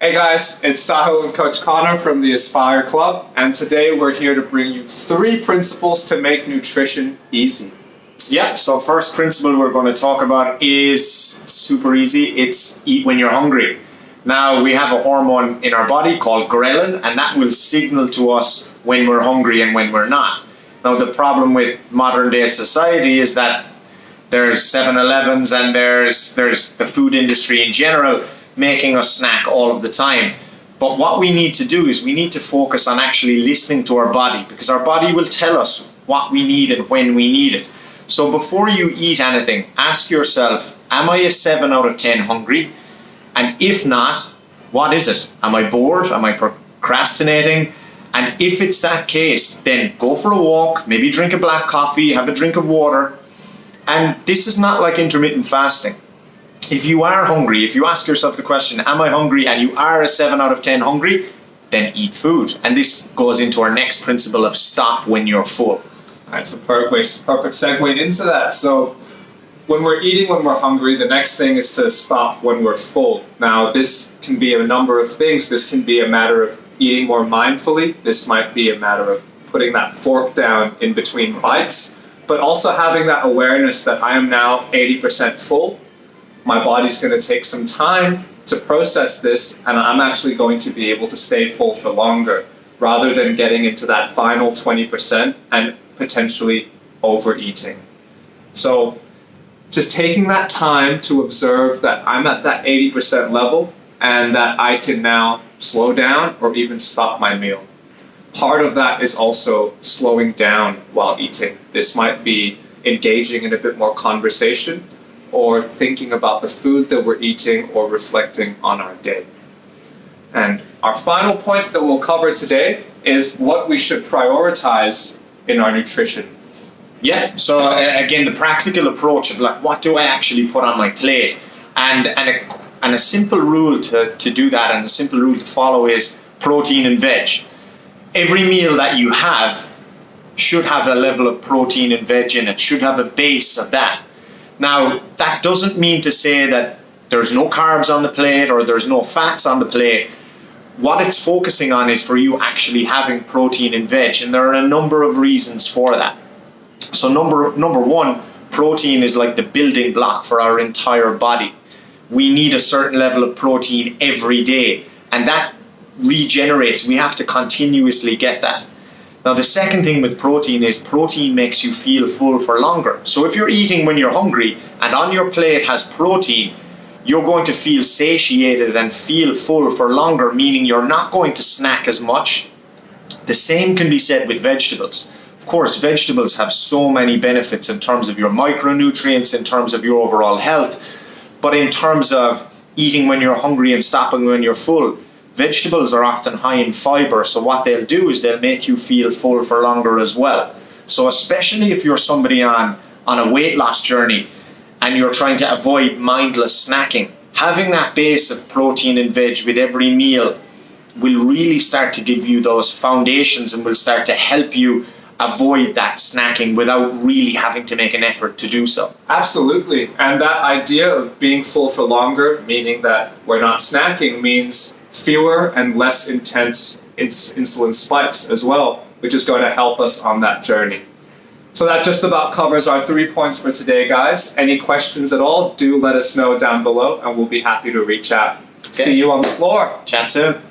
Hey guys, it's Sahil and Coach Conor from the theaspireclub, and today we're here to bring you 3 principles to make nutrition easy. Yeah, so first principle we're going to talk about is super easy. It's eat when you're hungry. Now, we have a hormone in our body called ghrelin, and that will signal to us when we're hungry and when we're not. Now, the problem with modern day society is that there's 7-Elevens and there's the food industry in general making us snack all of the time. But what we need to do is we need to focus on actually listening to our body, because our body will tell us what we need and when we need it. So before you eat anything, ask yourself, am I a 7 out of 10 hungry? And if not, what is it? Am I bored? Am I procrastinating? And if it's that case, then go for a walk, maybe drink a black coffee, have a drink of water. And this is not like intermittent fasting. If you are hungry, if you ask yourself the question, am I hungry? And you are a 7 out of 10 hungry, then eat food. And this goes into our next principle of stop when you're full. That's a perfect segue into that. So when we're eating when we're hungry, the next thing is to stop when we're full. Now, this can be a number of things. This can be a matter of eating more mindfully. This might be a matter of putting that fork down in between bites, but also having that awareness that I am now 80% full. My body's going to take some time to process this, and I'm actually going to be able to stay full for longer, rather than getting into that final 20% and potentially overeating. So just taking that time to observe that I'm at that 80% level and that I can now slow down or even stop my meal. Part of that is also slowing down while eating. This might be engaging in a bit more conversation, or thinking about the food that we're eating, or reflecting on our day. And our final point that we'll cover today is what we should prioritize in our nutrition. Yeah, so again, the practical approach of like, what do I actually put on my plate? And a simple rule to do that, and a simple rule to follow is protein and veg. Every meal that you have should have a level of protein and veg in it, should have a base of that. Now, that doesn't mean to say that there's no carbs on the plate or there's no fats on the plate. What it's focusing on is for you actually having protein and veg, and there are a number of reasons for that. So number one, protein is like the building block for our entire body. We need a certain level of protein every day, and that regenerates. We have to continuously get that. Now, the second thing with protein is protein makes you feel full for longer. So if you're eating when you're hungry and on your plate has protein, you're going to feel satiated and feel full for longer, meaning you're not going to snack as much. The same can be said with vegetables. Of course, vegetables have so many benefits in terms of your micronutrients, in terms of your overall health, but in terms of eating when you're hungry and stopping when you're full, vegetables are often high in fiber, so what they'll do is they'll make you feel full for longer as well. So especially if you're somebody on a weight loss journey and you're trying to avoid mindless snacking, having that base of protein and veg with every meal will really start to give you those foundations and will start to help you avoid that snacking without really having to make an effort to do so. Absolutely. And that idea of being full for longer, meaning that we're not snacking, means fewer and less intense insulin spikes as well, which is going to help us on that journey. So that just about covers our 3 points for today, guys. Any questions at all, do let us know down below, and we'll be happy to reach out. Okay. See you on the floor. Chat soon.